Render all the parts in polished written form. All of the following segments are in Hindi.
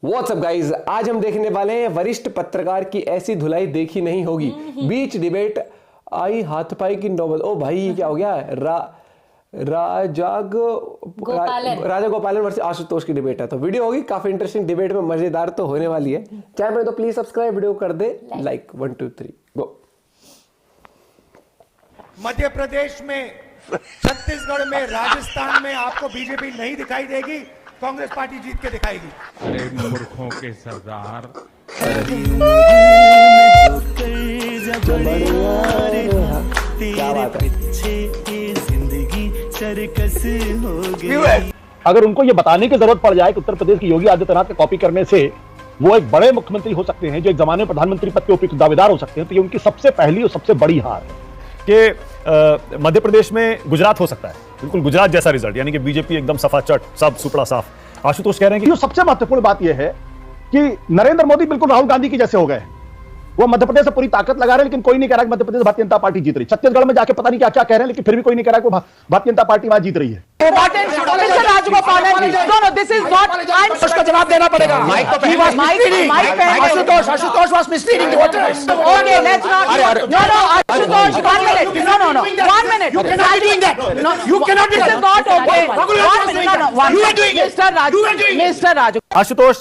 व्हाट्सअप गाइज, आज हम देखने वाले हैं वरिष्ठ पत्रकार की ऐसी धुलाई देखी नहीं होगी। बीच डिबेट आई हाथापाई की नौबत। ओ भाई ये क्या हो गया? राजा गोपालन वर्सेस आशुतोष की डिबेट है, तो वीडियो होगी काफी इंटरेस्टिंग। डिबेट में मजेदार तो होने वाली है। चैनल में तो प्लीज सब्सक्राइब, वीडियो कर दे लाइक। 1 2 3 गो। मध्य प्रदेश में, छत्तीसगढ़ में, राजस्थान में आपको बीजेपी नहीं दिखाई देगी, कांग्रेस पार्टी जीत के दिखाएगी। अरे मूर्खों के सरदार, क्या बात है। अगर उनको ये बताने की जरूरत पड़ जाए कि उत्तर प्रदेश की योगी आदित्यनाथ के कॉपी करने से वो एक बड़े मुख्यमंत्री हो सकते हैं, जो एक जमाने में प्रधानमंत्री पद के उपयुक्त दावेदार हो सकते हैं, तो ये उनकी सबसे पहली और सबसे बड़ी हार है कि मध्य प्रदेश में गुजरात हो सकता है, बिल्कुल गुजरात जैसा रिजल्ट, यानी कि बीजेपी एकदम सफाचट, सब सुपड़ा साफ। आशुतोष कह रहे हैं कि सबसे महत्वपूर्ण बात यह है कि नरेंद्र मोदी बिल्कुल राहुल गांधी की जैसे हो गए। वो मध्य प्रदेश से पूरी ताकत लगा रहे हैं, लेकिन कोई नहीं कह रहा कि मध्य प्रदेश भारतीय जनता पार्टी जीत रही। छत्तीसगढ़ में जाके पता नहीं क्या क्या कह रहे हैं, लेकिन फिर भी कोई नहीं कह रहा कि भारतीय जनता पार्टी वहां जीत रही है। उसका जवाब देना पड़ेगा। Ashutosh was misleading the voters. Okay, let's not. No, Ashutosh, 1 minute. No. 1 minute. You cannot be doing that. You cannot be This is not okay. 1 minute. No. You are doing it. Mr. Raju. You are doing it. Mr. Raju. Ashutosh,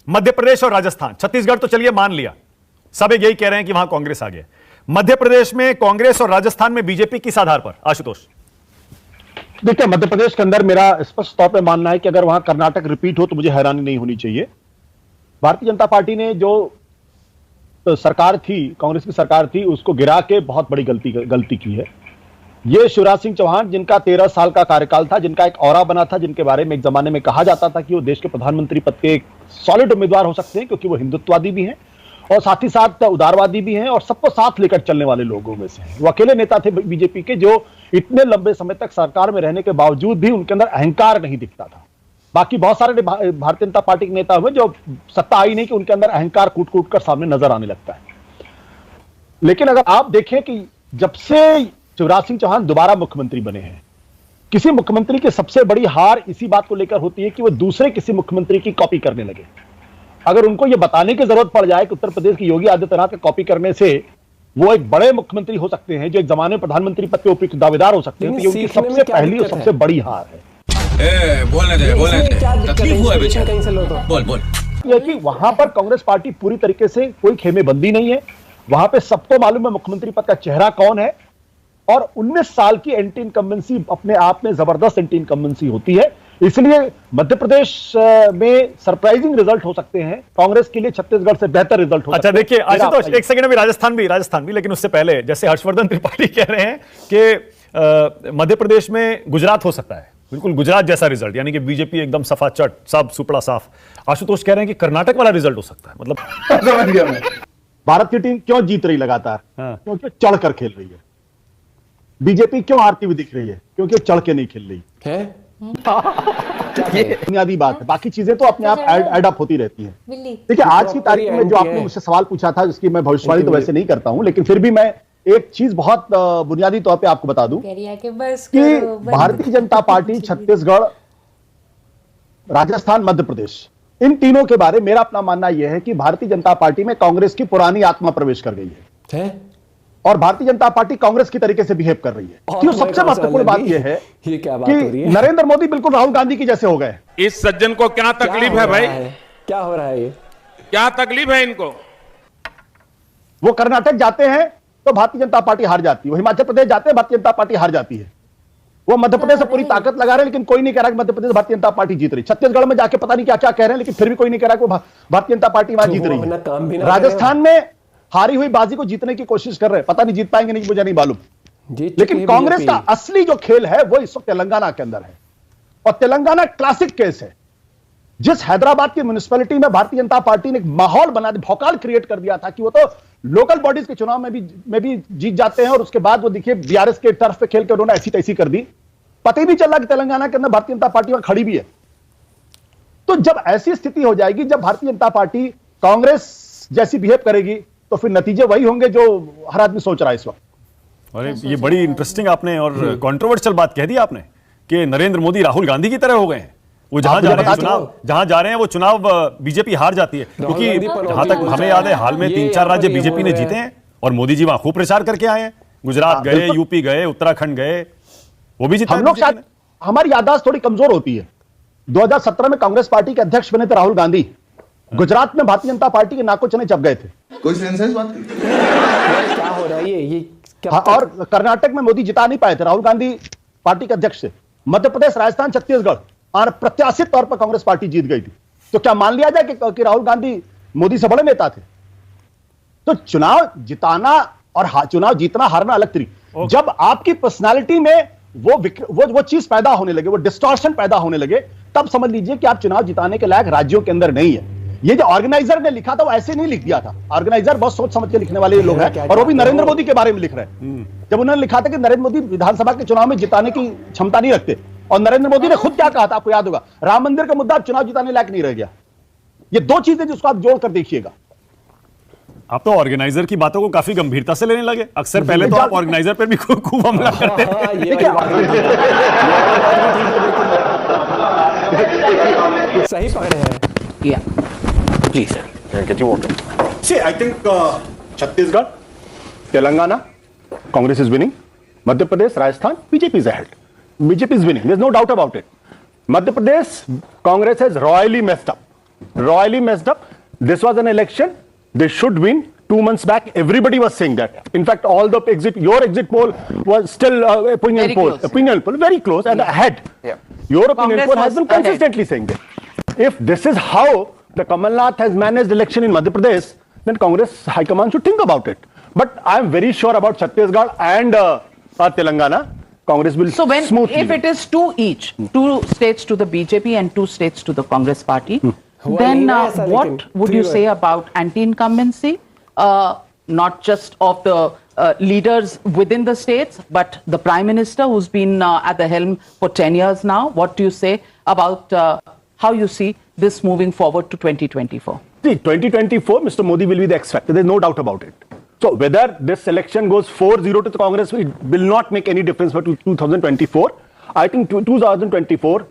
Madhya Pradesh और राजस्थान, छत्तीसगढ़ तो चलिए मान लिया, सब यही कह रहे हैं कि वहां कांग्रेस आ गया। मध्य प्रदेश में कांग्रेस और राजस्थान में बीजेपी किस आधार पर? आशुतोष देखिए, मध्य प्रदेश के अंदर मेरा स्पष्ट तौर पे मानना है कि अगर वहां कर्नाटक रिपीट हो तो मुझे हैरानी नहीं होनी चाहिए। भारतीय जनता पार्टी ने जो सरकार थी, कांग्रेस की सरकार थी, उसको गिरा के बहुत बड़ी गलती की है। ये शिवराज सिंह चौहान, जिनका 13 साल का कार्यकाल था, जिनका एक ऑरा बना था, जिनके बारे में एक जमाने में कहा जाता था कि वो देश के प्रधानमंत्री पद के एक सॉलिड उम्मीदवार हो सकते हैं, क्योंकि वो हिंदुत्ववादी भी हैं और साथ ही साथ उदारवादी भी हैं और सबको साथ लेकर चलने वाले लोगों में से हैं। वो अकेले नेता थे बीजेपी के जो इतने लंबे समय तक सरकार में रहने के बावजूद भी उनके अंदर अहंकार नहीं दिखता था। बाकी बहुत सारे भारतीय जनता पार्टी के नेता हुए जो सत्ता आई नहीं कि उनके अंदर अहंकार कूट कूट कर सामने नजर आने लगता है। लेकिन अगर आप देखें कि जब से शिवराज सिंह चौहान दोबारा मुख्यमंत्री बने हैं, किसी मुख्यमंत्री की सबसे बड़ी हार इसी बात को लेकर होती है कि वो दूसरे किसी मुख्यमंत्री की कॉपी करने लगे। अगर उनको यह बताने की जरूरत पड़ जाए कि उत्तर प्रदेश की योगी आदित्यनाथ के कॉपी करने से वो एक बड़े मुख्यमंत्री हो सकते हैं, जो एक जमाने में प्रधानमंत्री पद के उपयुक्त दावेदार हो सकते हैं, तो ये उनकी सबसे पहली और सबसे बड़ी हार है। बोलने दे तकलीफ हुआ है बेचारा, बोल। यह कि वहां पर कांग्रेस पार्टी पूरी तरीके से कोई खेमेबंदी नहीं है। वहां पे सबको मालूम है मुख्यमंत्री पद का चेहरा कौन है, और 19 साल की एंटी इनकम्बेंसी अपने आप में जबरदस्त एंटी इनकम्बेंसी होती है। इसलिए मध्य प्रदेश में सरप्राइजिंग रिजल्ट हो सकते हैं कांग्रेस के लिए, छत्तीसगढ़ से बेहतर रिजल्ट हो सकते हैं। अच्छा देखिए आशुतोष, एक सेकंड में राजस्थान भी, लेकिन उससे पहले जैसे हर्षवर्धन त्रिपाठी कह रहे हैं कि मध्य प्रदेश में गुजरात हो सकता है, बिल्कुल गुजरात जैसा रिजल्ट, यानी कि बीजेपी एकदम सफाचट, सब सुपड़ा साफ। आशुतोष कह रहे हैं कि कर्नाटक वाला रिजल्ट हो सकता है। मतलब भारत की टीम क्यों जीत रही लगातार? क्योंकि चढ़कर खेल रही है। बीजेपी क्यों हारती हुई दिख रही है? क्योंकि चढ़ के नहीं खेल रही है। ये बुनियादी बात है, बाकी चीजें तो अपने आप एड अप होती रहती हैं। देखिए, आज की तारीख में जो आपने मुझसे सवाल पूछा था, जिसकी मैं भविष्यवाणी तो वैसे नहीं करता हूं, लेकिन फिर भी मैं एक चीज बहुत बुनियादी तौर पे आपको बता दूं कि भारतीय जनता पार्टी छत्तीसगढ़, राजस्थान, मध्य प्रदेश, इन तीनों के बारे में मेरा अपना मानना यह है कि भारतीय जनता पार्टी में कांग्रेस की पुरानी आत्मा प्रवेश कर गई है और भारतीय जनता पार्टी कांग्रेस की तरीके से बिहेव कर रही है। तो सबसे महत्वपूर्ण बात यह है कि नरेंद्र मोदी बिल्कुल राहुल गांधी की जैसे हो गए। इस सज्जन को क्या तकलीफ है भाई? क्या हो रहा है? ये क्या तकलीफ है इनको? वो कर्नाटक जाते हैं तो भारतीय जनता पार्टी हार जाती है, वो हिमाचल प्रदेश जाते हैं भारतीय जनता पार्टी हार जाती है, वो मध्य प्रदेश से पूरी ताकत लगा रहे हैं, लेकिन कोई नहीं कह रहा कि मध्य प्रदेश भारतीय जनता पार्टी जीत रही। छत्तीसगढ़ में जाके पता नहीं क्या क्या कह रहे हैं, लेकिन फिर भी कोई नहीं कह रहा कि भारतीय जनता पार्टी वहां जीत रही है। राजस्थान में हारी हुई बाजी को जीतने की कोशिश कर रहे हैं, पता नहीं जीत पाएंगे नहीं, मुझे नहीं मालूम। लेकिन कांग्रेस का असली जो खेल है वो इस वक्त तेलंगाना के अंदर है, और तेलंगाना क्लासिक केस है। जिस हैदराबाद की म्युनिसिपैलिटी में भारतीय जनता पार्टी ने एक माहौल बना दिया, भौकाल क्रिएट कर दिया था कि वो तो लोकल बॉडीज के चुनाव में भी जीत जाते हैं, और उसके बाद वो देखिए बीआरएस के टर्फ पे खेल कर उन्होंने ऐसी तैसी कर दी। पता ही नहीं चल रहा कि तेलंगाना के अंदर भारतीय जनता पार्टी वहां खड़ी भी है। तो जब ऐसी स्थिति हो जाएगी, जब भारतीय जनता पार्टी कांग्रेस जैसी बिहेव करेगी, तो फिर नतीजे वही होंगे जो हर आदमी सोच रहा है इस वक्त। और ये बड़ी इंटरेस्टिंग आपने और कंट्रोवर्शियल बात कह दी आपने कि नरेंद्र मोदी राहुल गांधी की तरह हो गए हैं। वो जहां आप जा मुझे रहे हैं बता चुनाव, जहां जा रहे हैं वो चुनाव बीजेपी हार जाती है, क्योंकि जहां तक हमें याद है हाल में 3-4 राज्य बीजेपी ने जीते हैं और मोदी जी वहां खूब प्रचार करके आए हैं। गुजरात गए, यूपी गए, उत्तराखंड गए, वो भी जीता। हम लोग शायद हमारी याददाश्त थोड़ी कमजोर होती है। 2017 में कांग्रेस पार्टी के अध्यक्ष बने थे राहुल गांधी, गुजरात में भारतीय जनता पार्टी के नाको चने चप गए थे। कोई सेंस है इस बात की? क्या हो रहा है ये क्या? और कर्नाटक में मोदी जिता नहीं पाए थे, राहुल गांधी पार्टी के अध्यक्ष थे। मध्य प्रदेश, राजस्थान, छत्तीसगढ़ और अप्रत्याशित तौर पर कांग्रेस पार्टी जीत गई थी। तो क्या मान लिया जाए कि राहुल गांधी मोदी से बड़े नेता थे? तो चुनाव जिताना और चुनाव जीतना हारना अलग तरीके। जब आपकी पर्सनालिटी में वो चीज पैदा होने लगे, वो डिस्टॉर्शन पैदा होने लगे, तब समझ लीजिए कि आप चुनाव जिताने के लायक राज्यों के अंदर नहीं है। ये जो ऑर्गेनाइजर ने लिखा था वो ऐसे नहीं लिख दिया था। ऑर्गेनाइजर बहुत सोच समझ के लिखने वाले लोग हैं, और वो भी नरेंद्र मोदी के बारे में लिख रहे हैं। जब उन्होंने लिखा था कि नरेंद्र मोदी विधानसभा के चुनाव में जिताने की क्षमता नहीं रखते, और नरेंद्र मोदी ने खुद क्या कहा था आपको याद होगा, राम मंदिर का मुद्दा चुनाव जिताने लायक नहीं रह गया। ये दो चीजें जिसको आप जोड़कर देखिएगा। आप तो ऑर्गेनाइजर की बातों को काफी गंभीरता से लेने लगे। अक्सर पहले तो आप ऑर्गेनाइजर पर भी खूब हमला करते थे। सही पकड़े हैं। Please. See, I think Chhattisgarh, Telangana, Congress is winning. Madhya Pradesh, Rajasthan, BJP is ahead. BJP is winning. There's no doubt about it. Madhya Pradesh, Congress has royally messed up. Royally messed up. This was an election. They should win. 2 months back, everybody was saying that. In fact, all the your exit poll was still opinion Very poll. close. Opinion poll, very close and ahead. Yeah. Your opinion Congress poll has was been ahead. consistently saying that. If this is how the Kamal Nath has managed election in Madhya Pradesh, then Congress High Command should think about it. But I am very sure about Chhattisgarh and Telangana. Congress will smoothly. If it is 2 each, 2 states to the BJP and 2 states to the Congress party, then what would you say about anti-incumbency? Not just of the leaders within the states, but the Prime Minister who's been at the helm for 10 years now. What do you say about how you see this moving forward to 2024? See, 2024, Mr. Modi will be the X factor. There's no doubt about it. So whether this election goes 4-0 to the Congress, it will not make any difference for 2024. I think 2024,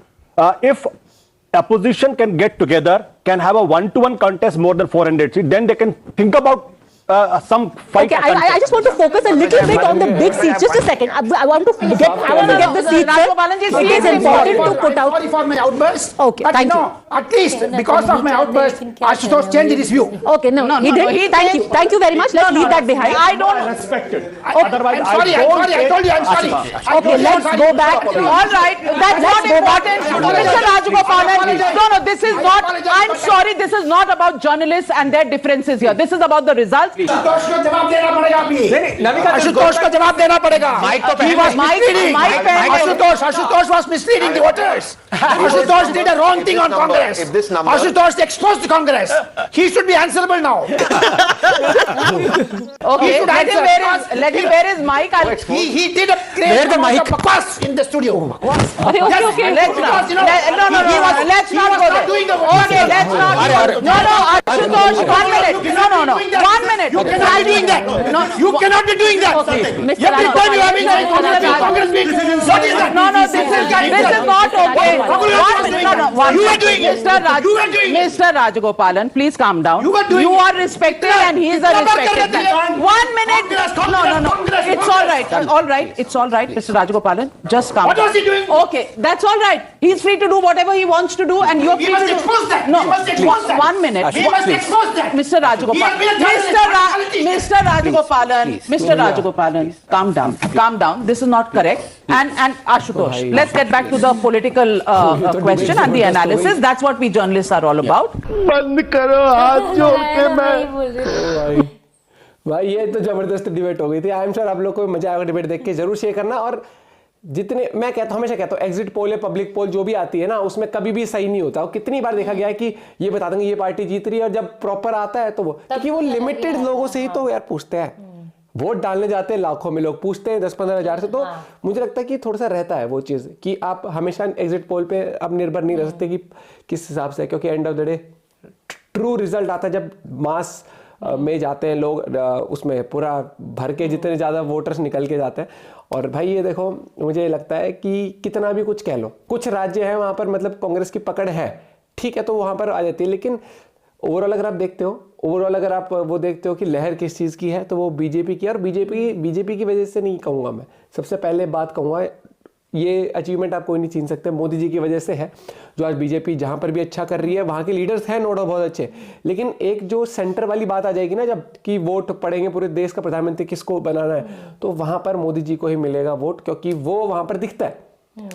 if opposition can get together, can have a 1-to-1 contest more than 400 seats, then they can think about some fight. Okay, I just want to focus a little bit on the big seats. Just a second. I want to get the seats. It is important to put out. Sorry for my outburst. Okay, but thank you. At least because of my outburst, Ashutosh changed his view. Okay, no, he did. Thank you very much. Let's leave that behind. I don't Respected. I'm sorry. I told you. I'm sorry. Okay, let's go back. All right, that's not important. Mr. Rajagopalan, no, this is not. I'm sorry, this is not about journalists and their differences here. This is about the results. Ashutosh को जवाब देना पड़ेगा अभी। आशुतोष को जवाब देना पड़ेगा। He was misleading. Ashutosh was misleading the voters. Ashutosh did a wrong thing on Congress. Ashutosh exposed Congress. He should be answerable now. Okay, let him wear his mic. He did a great amount of bakwas in the studio. Okay, let's not. Let's not go there. Okay, let's not. No, Ashutosh, 1 minute. No. 1 minute. You cannot be doing that. You cannot be doing that. Mr. Every time you have been saying Congress means what is that? No, this is not okay. You are doing it. You are doing it. Mr. Rajagopalan, please calm down. You are doing You it. are respected and he is a respected man. 1 minute. No. It's all right. It's all right, Mr. Rajagopalan. Just calm down. What was he doing? Okay, that's all right. He's free to do whatever he wants to do, and you're He free must to do. expose that. No, He must expose that. 1 minute. He must expose that. Mr. He has been a Rajagopalan, terrorist. Mr. Rajagopalan, calm down. This is not correct. And Ashutosh, let's get back to the political question and the analysis. That's what we journalists are all about. बंद करो हाथ जोड़ के मैं। भाई ये तो जबरदस्त डिबेट हो गई थी। आई एम श्योर आप लोग को मजा आएगा डिबेट देख के। जरूर शेयर करना। और जितने मैं हमेशा कहता हूँ एग्जिट पोल या पब्लिक पोल जो भी आती है ना, उसमें कभी भी सही नहीं होता। और कितनी बार देखा गया है कि ये बता देंगे ये पार्टी जीत रही है, और जब प्रॉपर आता है तो वो, क्योंकि वो लिमिटेड लोगों से ही तो यार पूछते हैं। वोट डालने जाते हैं लाखों में लोग, पूछते हैं 10-15 हजार से। तो मुझे लगता है कि थोड़ा सा रहता है वो चीज़ कि आप हमेशा एग्जिट पोल पे अब निर्भर नहीं रह सकते कि किस हिसाब से, क्योंकि end of the day true result आता है जब मास में जाते हैं लोग, उसमें पूरा भर के जितने ज़्यादा वोटर्स निकल के जाते हैं। और भाई ये देखो, मुझे लगता है कि कितना भी कुछ कह लो, कुछ राज्य हैं वहाँ पर मतलब कांग्रेस की पकड़ है, ठीक है, तो वहाँ पर आ जाती है। लेकिन ओवरऑल अगर आप देखते हो, ओवरऑल अगर आप वो देखते हो कि लहर किस चीज़ की है, तो वो बीजेपी की। और बीजेपी की वजह से नहीं कहूँगा मैं, सबसे पहले बात कहूँगा, ये अचीवमेंट आप कोई नहीं छीन सकते, मोदी जी की वजह से है जो आज बीजेपी जहाँ पर भी अच्छा कर रही है। वहाँ के लीडर्स हैं नो डाउट बहुत अच्छे, लेकिन एक जो सेंटर वाली बात आ जाएगी ना, जब कि वोट पड़ेंगे पूरे देश का प्रधानमंत्री किसको बनाना है, तो वहाँ पर मोदी जी को ही मिलेगा वोट, क्योंकि वो वहाँ पर दिखता है।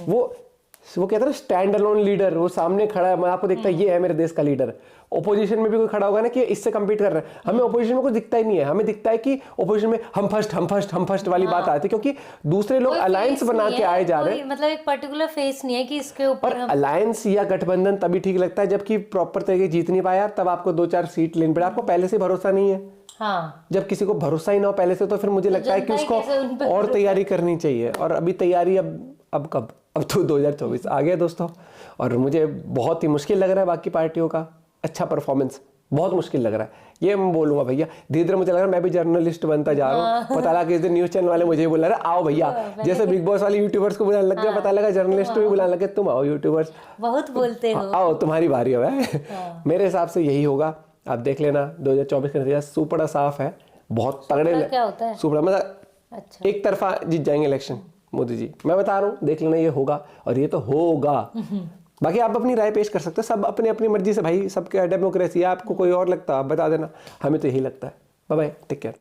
वो कहते हैं ना स्टैंड अलोन लीडर, वो सामने खड़ा है, मैं आपको दिखता है ये है मेरे देश का लीडर। ओपोजिशन में भी कोई खड़ा होगा ना कि इससे कम्पीट कर रहा है, हमें ओपोजिशन में कुछ दिखता ही नहीं है, हमें दिखता है कि ओपोजिशन में हम फर्स्ट वाली बात आती है, क्योंकि दूसरे लोग अलायंस बना के आए जा रहे हैं, मतलब एक पर्टिकुलर फेस नहीं है कि इसके ऊपर अलायंस या गठबंधन तभी ठीक लगता है जबकि प्रॉपर तरीके जीत नहीं पाया, तब आपको 2-4 सीट लेनी पड़े। आपको पहले से भरोसा नहीं है, हाँ, जब किसी को भरोसा ही ना हो पहले से, तो फिर मुझे लगता है कि उसको और तैयारी करनी चाहिए। और अभी तैयारी अब कब, अब तो 2024 आ गया दोस्तों, और मुझे बहुत ही मुश्किल लग रहा है बाकी पार्टियों का अच्छा परफॉर्मेंस, बहुत मुश्किल लग रहा है। ये मैं बोलूंगा भैया, धीरे धीरे मुझे लग रहा है मैं भी जर्नलिस्ट बनता जा रहा हूँ। पता लगा कि इस दिन न्यूज चैनल वाले मुझे बुला रहे, आओ भैया, जैसे बिग बॉस वाले यूट्यूबर्स को बुलाने लग गया, पता लगा जर्नलिस्ट को भी बुलाने लगे, तुम आओ यूट्यूबर्स, बहुत बोलते हो, आओ तुम्हारी बारी है। मेरे हिसाब से यही होगा, आप देख लेना 2024 का नतीजा सुपड़ा साफ है, बहुत तगड़े क्या होता है सुपड़ा, मतलब अच्छा, एक तरफा जीत जाएंगे इलेक्शन मोदी जी, मैं बता रहा हूँ, देख लेना ये होगा, और ये तो होगा। बाकी आप अपनी राय पेश कर सकते हो, सब अपनी अपनी मर्जी से, भाई सबके डेमोक्रेसी है, आपको कोई और लगता है आप बता देना, हमें तो यही लगता है। Bye bye, take care.